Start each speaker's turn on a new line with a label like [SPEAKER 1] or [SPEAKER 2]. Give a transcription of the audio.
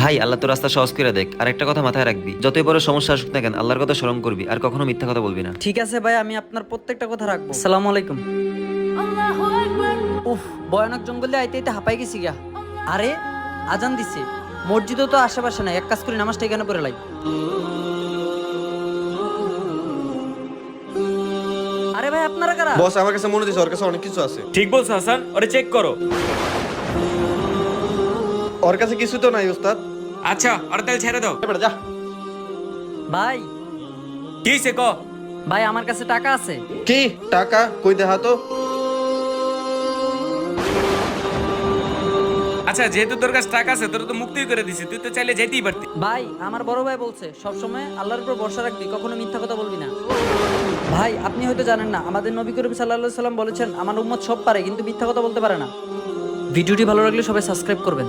[SPEAKER 1] ভাই আল্লাহ তো রাস্তা সহজ করে দেখ, আর একটা কথা মাথায় রাখবি, যতই বড় সমস্যা আসুক না কেন আল্লাহর কথা স্মরণ করবি, আর কখনো মিথ্যা কথা বলবি না।
[SPEAKER 2] ঠিক আছে ভাই, আমি আপনার প্রত্যেকটা কথা রাখবো। আসসালামু আলাইকুম। উফ, ভয়ানক জঙ্গলে আইতে আইতে হাঁপাই গেছি গা। আরে আজান দিছে, মসজিদও তো আশেপাশে নাই। এক কাজ করি, নামাজটা এখানে পড়ে লাই। আরে ভাই, আপনারা কারা?
[SPEAKER 3] বস আমার কাছে মনে হচ্ছে ওর কাছে অনেক কিছু আছে।
[SPEAKER 4] ঠিক বলছো হাসান, ওরে চেক করো।
[SPEAKER 3] ওর কাছে কিছু তো নাই ওস্তাদ।
[SPEAKER 4] আচ্ছা, ওরে তাহলে ছেড়ে দাও।
[SPEAKER 3] এবার যা।
[SPEAKER 2] ভাই
[SPEAKER 4] কি সে ক?
[SPEAKER 2] ভাই, আমার কাছে টাকা আছে।
[SPEAKER 3] কি টাকা কই দেখা তো?
[SPEAKER 4] আচ্ছা, যেহেতু তোর কাছে টাকা আছে, তোর তো মুক্তি করে দিছি, তুই তো চাইলে যেতেই পারতি।
[SPEAKER 2] ভাই, আমার বড় ভাই বলছে সবসময় আল্লাহর উপর ভরসা রাখবি, কখনো মিথ্যা কথা বলবি না। ভাই, আপনি হয়তো জানেন না, আমাদের নবী করিম সাল্লাল্লাহু আলাইহি সাল্লাম বলেছেন, আমার উম্মত সব পারে কিন্তু মিথ্যা কথা বলতে পারে না। ভিডিওটি ভালো লাগলে সবাই সাবস্ক্রাইব করবেন।